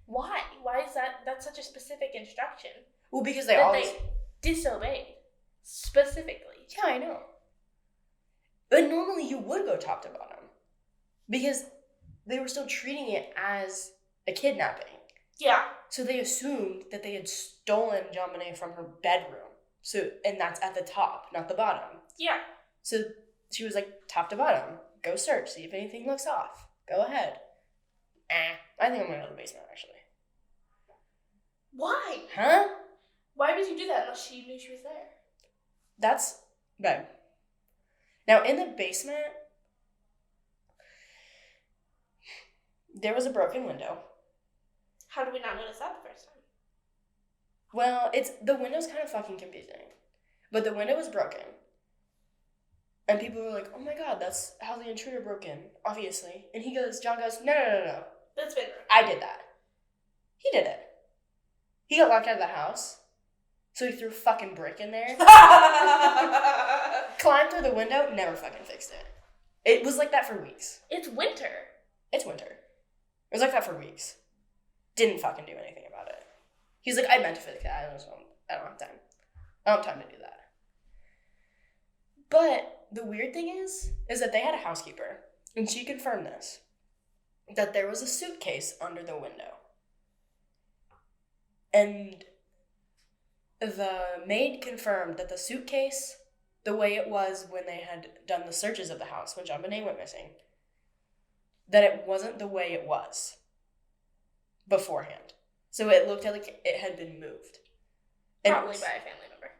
Why? Why is that's such a specific instruction? Well, because they always... They disobeyed. Specifically. Yeah, I know. But normally you would go top to bottom. Because they were still treating it as a kidnapping. Yeah. So they assumed that they had stolen JonBenet from her bedroom. So, and that's at the top, not the bottom. Yeah. So she was like, top to bottom. Go search, see if anything looks off. Go ahead. I think I'm going to go to the basement, actually. Why? Huh? Why would you do that unless she knew she was there? That's... Babe. Now, in the basement... There was a broken window. How did we not notice that the first time? Well, the window's kind of fucking confusing. But the window was broken. And people were like, oh my god, that's how the intruder broke in, obviously. And John goes, no. That's been broken. I did that. He did it. He got locked out of the house. So he threw a fucking brick in there. Climbed through the window, never fucking fixed it. It was like that for weeks. It's winter. It's winter. It was like that for weeks. Didn't fucking do anything about it. He's like, I meant to fix that. I don't have time. I don't have time to do that. But the weird thing is that they had a housekeeper, and she confirmed this, that there was a suitcase under the window. And the maid confirmed that the suitcase, the way it was when they had done the searches of the house, when JonBenet went missing, that it wasn't the way it was beforehand. So it looked like it had been moved. Probably by a family member.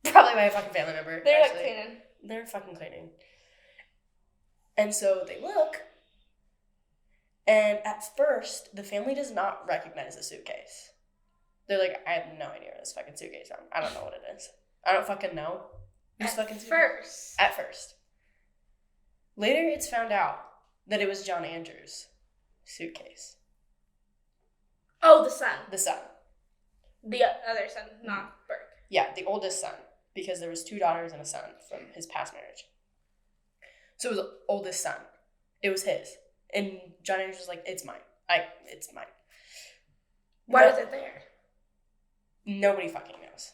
Probably by a fucking family member. They're like cleaning. They're fucking cleaning. And so they look, and at first, the family does not recognize the suitcase. They're like, I have no idea where this fucking suitcase is. I don't know what it is. I don't fucking know. At first. Later, it's found out that it was John Andrews' suitcase. Oh, the son. The son. The other son, not Burke. Yeah, the oldest son, because there was 2 daughters and a son from his past marriage. So it was the oldest son. It was his. And John Andrews was like, it's mine. It's mine. Why was it there? Nobody fucking knows.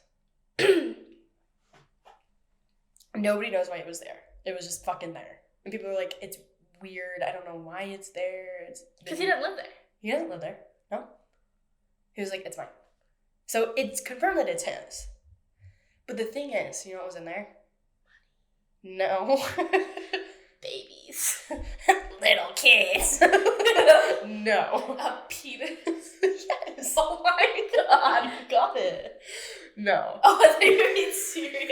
Nobody knows why it was there. It was just fucking there. And people were like, it's weird. I don't know why it's there. Because he didn't live there. He doesn't live there. No. He was like, it's mine. So it's confirmed that it's his. But the thing is, you know what was in there? No. Babies. Little kids. No. A penis. Yes. Oh my god. You got it. No. Oh, I thought you were being serious.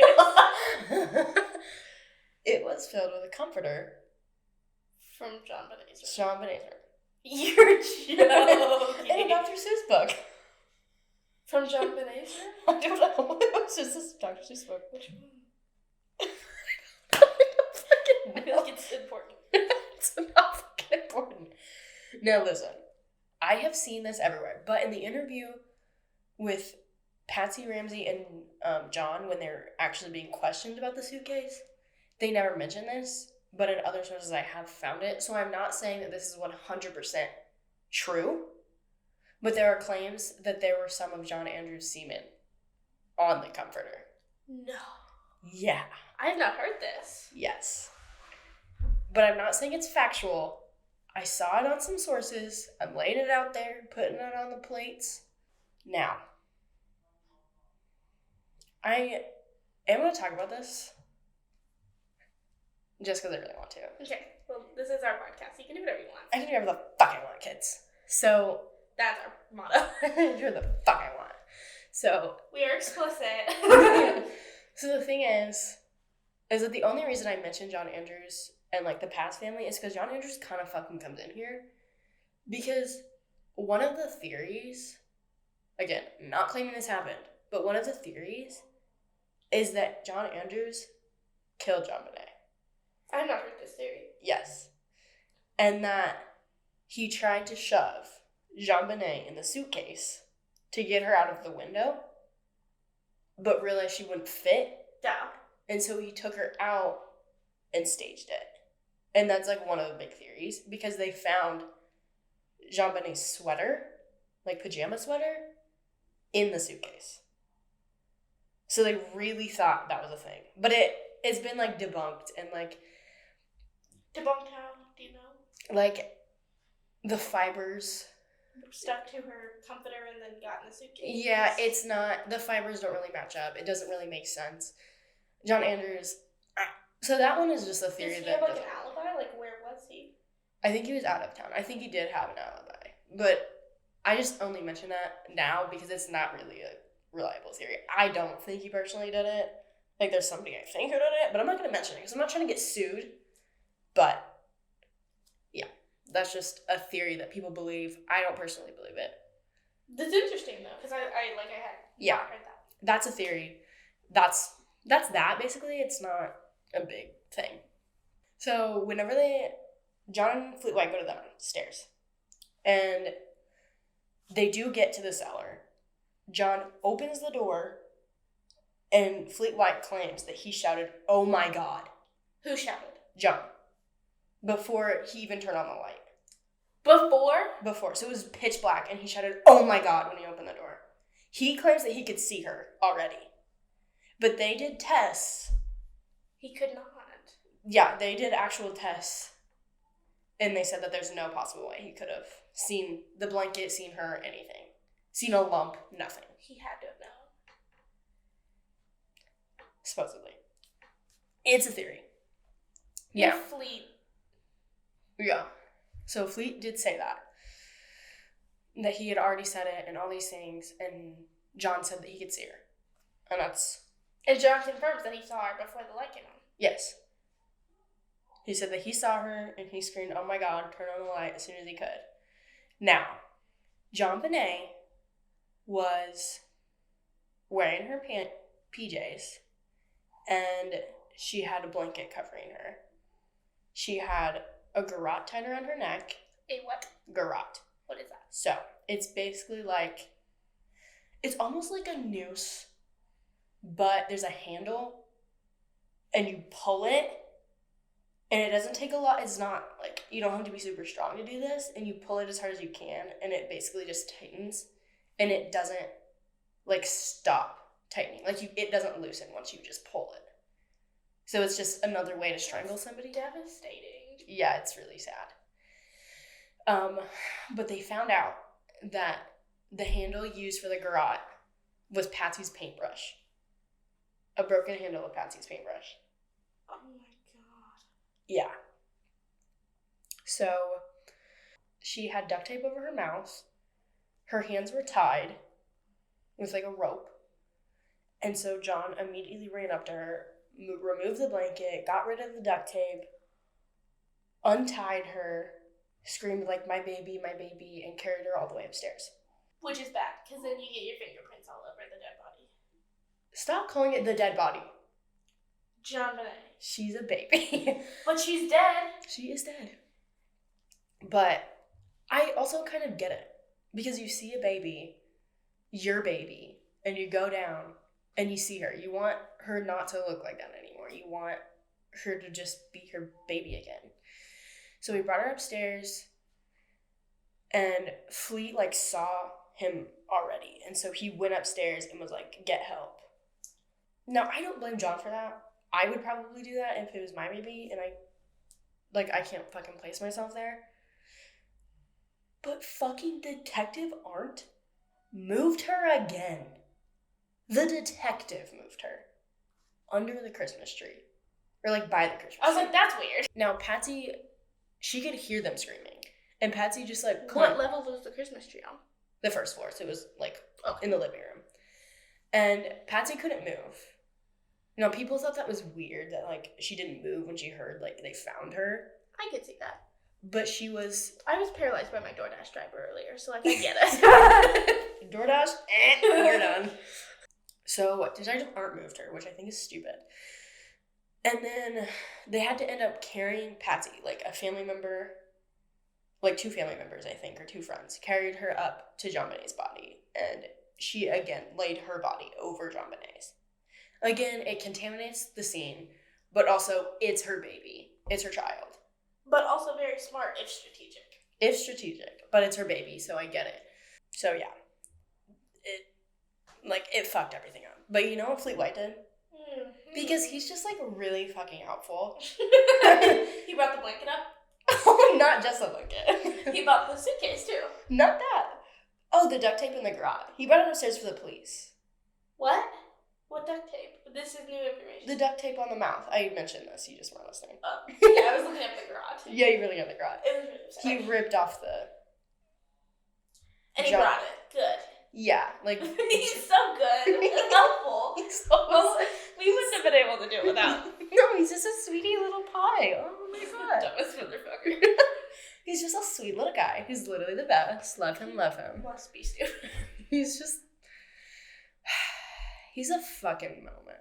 It was filled with a comforter. From JonBenet's room. JonBenet's room. You're joking. In a Dr. Seuss book. From JonBenet's room? I don't know. It was just this Dr. Seuss book. Which one? I I feel like it's important. It's not fucking important. Now listen, I have seen this everywhere, but in the interview with Patsy Ramsey and John, when they're actually being questioned about the suitcase, they never mention this, but in other sources I have found it, so I'm not saying that this is 100% true, but there are claims that there were some of John Andrews' semen on the comforter. No. Yeah. I have not heard this. Yes. But I'm not saying it's factual. I saw it on some sources. I'm laying it out there, putting it on the plates. Now, I am going to talk about this just because I really want to. Okay. Well, this is our podcast. You can do whatever you want. I can do whatever the fuck I want, kids. So, that's our motto. I can do whatever the fuck I want. So, we are explicit. So the thing is that the only reason I mentioned John Andrews and, like, the past family is because John Andrews kind of fucking comes in here. Because one of the theories, again, not claiming this happened, but one of the theories is that John Andrews killed JonBenet. I have not heard this theory. Yes. And that he tried to shove JonBenet in the suitcase to get her out of the window, but realized she wouldn't fit. Yeah. And so he took her out and staged it. And that's, like, one of the big theories, because they found JonBenet's sweater, like pajama sweater, in the suitcase. So they really thought that was a thing. But it's been, like, debunked and, like... Debunked how? Do you know? Like, the fibers... Stuck to her comforter and then got in the suitcase. Yeah, it's not... The fibers don't really match up. It doesn't really make sense. John Andrews... So that one is just a theory. Does he have, like, an alibi? Like, where was he? I think he was out of town. I think he did have an alibi. But I just only mention that now because it's not really a reliable theory. I don't think he personally did it. Like, there's somebody I think who did it, but I'm not going to mention it because I'm not trying to get sued. But, yeah. That's just a theory that people believe. I don't personally believe it. That's interesting, though, because I had Yeah. not heard that. That's a theory. That's that, basically. It's not a big thing. So whenever John and Fleet White go to the stairs, and they do get to the cellar, John opens the door, and Fleet White claims that he shouted, "Oh my God." Who shouted? John. Before he even turned on the light. Before? So it was pitch black, and he shouted, "Oh my God," when he opened the door. He claims that he could see her already. But they did tests. He could not. Yeah, they did actual tests. And they said that there's no possible way he could have seen the blanket, seen her, anything. Seen a lump, nothing. He had to have known. Supposedly. It's a theory. Yeah. Yeah. Fleet. Yeah. So Fleet did say that he had already said it and all these things, and John said that he could see her. And And John confirms that he saw her before the light came on. Yes. He said that he saw her and he screamed, "Oh my God," turn on the light as soon as he could. Now, JonBenet was wearing her PJs, and she had a blanket covering her. She had a garrote tied around her neck. A what? Garrote. What is that? So, it's basically like, it's almost like a noose, but there's a handle, and you pull it, and it doesn't take a lot. It's not, like, you don't have to be super strong to do this, and you pull it as hard as you can, and it basically just tightens, and it doesn't, like, stop tightening. Like, it doesn't loosen once you just pull it. So it's just another way to strangle somebody. Devastating. Yeah, it's really sad. But they found out that the handle used for the garrote was Patsy's paintbrush. A broken handle of Patsy's paintbrush. Oh my God. Yeah. So, she had duct tape over her mouth. Her hands were tied with like a rope. And so John immediately ran up to her, removed the blanket, got rid of the duct tape, untied her, screamed like, my baby," and carried her all the way upstairs. Which is bad, because then you get your fingerprints all over the dead body. Stop calling it the dead body. JonBenet. She's a baby. But she's dead. She is dead. But I also kind of get it. Because you see a baby, your baby, and you go down and you see her. You want her not to look like that anymore. You want her to just be her baby again. So we brought her upstairs, and Fleet, like, saw him already. And so he went upstairs and was like, "Get help." Now, I don't blame John for that. I would probably do that if it was my baby, and I can't fucking place myself there. But fucking Detective Arndt moved her again. The detective moved her under the Christmas tree. Or, like, by the Christmas tree. I was like, that's weird. Now, Patsy, she could hear them screaming. And Patsy just, like... What level was the Christmas tree on? The first floor. So it was, like, in the living room. And Patsy couldn't move. Now, people thought that was weird, that, like, she didn't move when she heard, like, they found her. I could see that. But she was... I was paralyzed by my DoorDash driver earlier, so, like, I get it. DoorDash? You're done. So, Detective Arndt moved her, which I think is stupid. And then they had to end up carrying Patsy, like a family member, like 2 family members, I think, or 2 friends, carried her up to JonBenet's body. And she, again, laid her body over JonBenet's. Again, it contaminates the scene, but also it's her baby. It's her child. But also very smart, if strategic. If strategic, but it's her baby, so I get it. So, yeah. It fucked everything up. But you know what Fleet White did? Mm-hmm. Because he's just, like, really fucking helpful. He brought the blanket up? Oh, not just the blanket. He brought the suitcase, too. Not that. Oh, the duct tape in the garage. He brought it upstairs for the police. What? What duct tape? This is new information. The duct tape on the mouth. I mentioned this. You just weren't listening. Yeah, I was looking at the garage. Yeah, you really got the garage. It was really upsetting. He ripped off the... And he brought it. Good. Yeah, like... He's so good. It's helpful. He's so Well, we wouldn't have been able to do it without. No, he's just a sweetie little pie. Oh my God. Dumbest motherfucker. He's just a sweet little guy. He's literally the best. Love him, love him. Must be stupid. He's just... He's a fucking moment.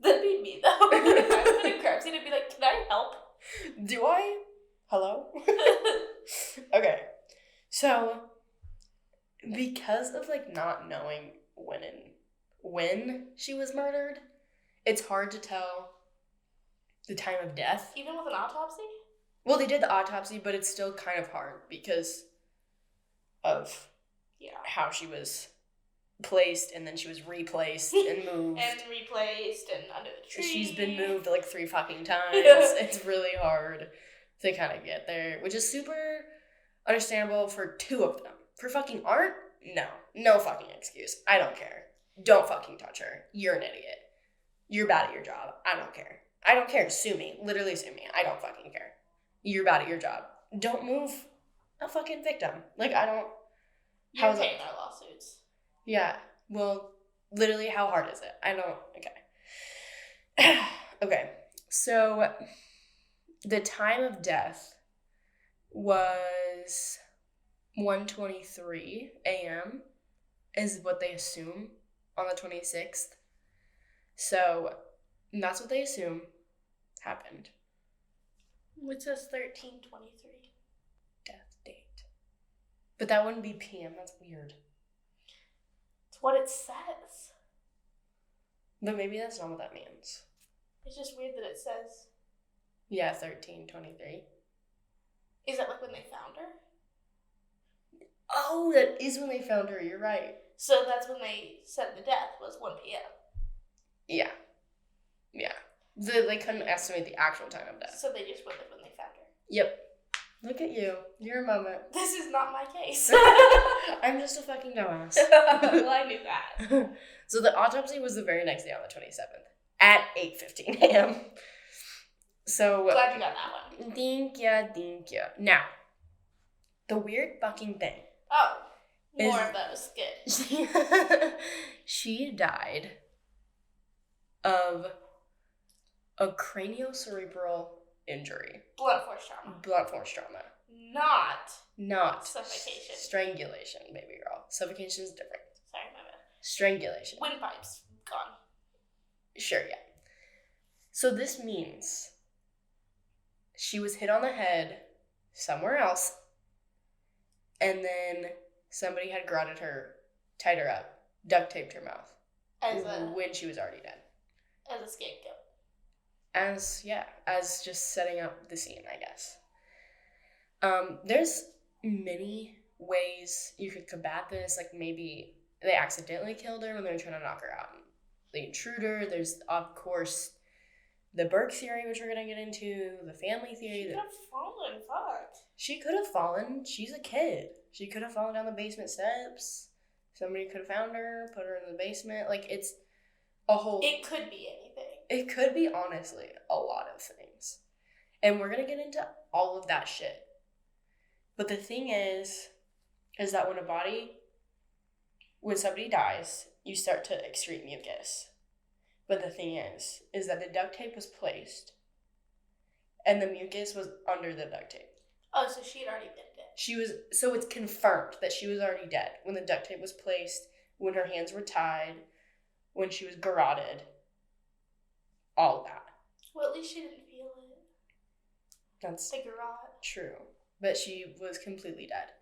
That'd be me, though. If I was in a crime scene, I'd be like, can I help? Do I? Hello? Okay. So, because of, like, not knowing when she was murdered, it's hard to tell the time of death. Even with an autopsy? Well, they did the autopsy, but it's still kind of hard because of how she was placed, and then she was replaced and moved. And replaced and under the tree. She's been moved like 3 fucking times. It's really hard to kind of get there, which is super understandable for 2 of them. For fucking Art, no fucking excuse. I don't care. Don't fucking touch her. You're an idiot. You're bad at your job. I don't care. I don't care. Sue me. Literally sue me. I don't fucking care. You're bad at your job. Don't move a fucking victim. Like, I don't... You're paying our lawsuits. Yeah. Well, literally, how hard is it? I don't... Okay. Okay. So, the time of death was 1:23 a.m. is what they assume on the 26th. So, that's what they assume happened. Which says 13:23. Death date. But that wouldn't be PM. That's weird. It's what it says. But maybe that's not what that means. It's just weird that it says... Yeah, 13:23. Is that like when they found her? Oh, that is when they found her. You're right. So that's when they said the death was 1 p.m. Yeah. They couldn't estimate the actual time of death. So they just went with when they found her. Yep. Look at you. You're a moment. This is not my case. I'm just a fucking dumbass. Well, I knew that. So the autopsy was the very next day on the 27th at 8:15 a.m. So... Glad you got that one. Thank you. Now, the weird fucking thing. Oh, more of those. Good. She died of a craniocerebral injury. Blunt force trauma. Blunt force trauma. Not suffocation. Strangulation, baby girl. Suffocation is different. Sorry, my bad. Strangulation. Windpipes. Gone. Sure, yeah. So this means she was hit on the head somewhere else, and then somebody had garroted her, tied her up, duct taped her mouth when she was already dead. As a scapegoat. As just setting up the scene, I guess. There's many ways you could combat this. Like, maybe they accidentally killed her when they were trying to knock her out. The intruder, there's, of course, the Burke theory, which we're going to get into, the family theory. She could have fallen, fuck. She could have fallen. She's a kid. She could have fallen down the basement steps. Somebody could have found her, put her in the basement. Like, it's a whole... It could be anything. It could be, honestly, a lot of things. And we're going to get into all of that shit. But the thing is that when somebody dies, you start to excrete mucus. But the thing is that the duct tape was placed, and the mucus was under the duct tape. Oh, so she had already been dead. So it's confirmed that she was already dead when the duct tape was placed, when her hands were tied, when she was garroted. All of that. Well, at least she didn't feel it. That's the garrote. True. But she was completely dead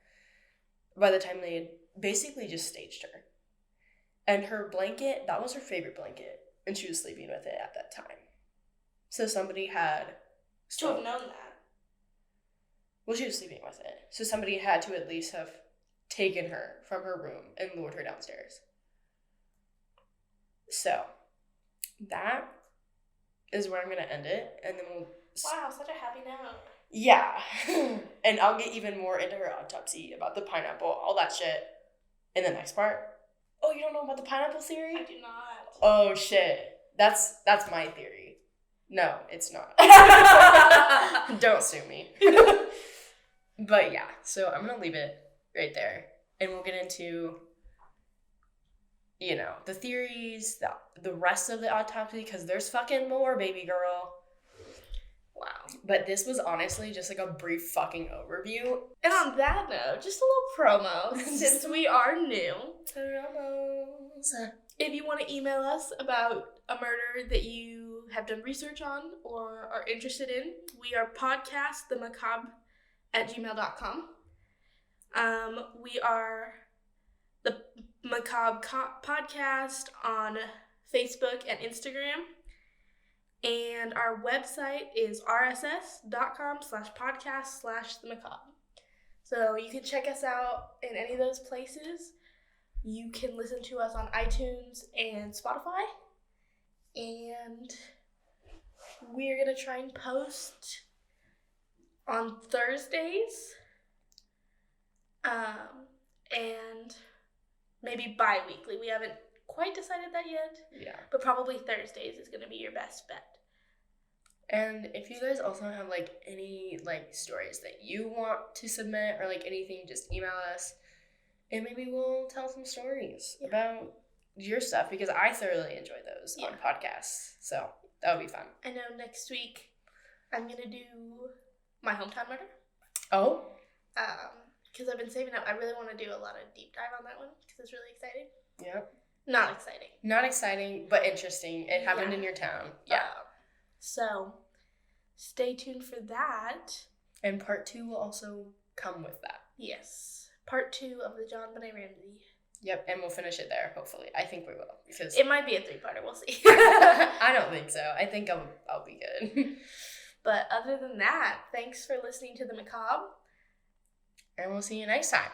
by the time they had basically just staged her. And her blanket, that was her favorite blanket, and she was sleeping with it at that time. So somebody had... To have known that. Well, she was sleeping with it. So somebody had to at least have taken her from her room and lured her downstairs. So, that is where I'm going to end it, and then we'll... Wow, such a happy note. Yeah. And I'll get even more into her autopsy, about the pineapple, all that shit, in the next part. Oh, you don't know about the pineapple theory? I do not. Oh, shit. That's my theory. No, it's not. Don't sue me. But yeah, so I'm going to leave it right there, and we'll get into... the theories, the rest of the autopsy, because there's fucking more, baby girl. Wow. But this was honestly just like a brief fucking overview. And on that note, just a little promo, since we are new. Promos. If you want to email us about a murder that you have done research on or are interested in, we are podcastthemacabre@gmail.com. We are the Macabre Podcast on Facebook and Instagram. And our website is rss.com/podcast/themacabre. So you can check us out in any of those places. You can listen to us on iTunes and Spotify. And we're going to try and post on Thursdays. And maybe bi-weekly. We haven't quite decided that yet. Yeah. But probably Thursdays is going to be your best bet. And if you guys also have, like, any, like, stories that you want to submit or, like, anything, just email us. And maybe we'll tell some stories about your stuff, because I thoroughly enjoy those on podcasts. So that would be fun. I know next week I'm going to do my hometown murder. Oh? Because I've been saving up. I really want to do a lot of deep dive on that one because it's really exciting. Yep. Not exciting. Not exciting, but interesting. It happened in your town. Yeah. So stay tuned for that. And part 2 will also come with that. Yes. Part 2 of the JonBenet Ramsey. Yep, and we'll finish it there, hopefully. I think we will. Because it might be a 3-parter. We'll see. I don't think so. I think I'll be good. But other than that, thanks for listening to The Macabre. And we'll see you next time.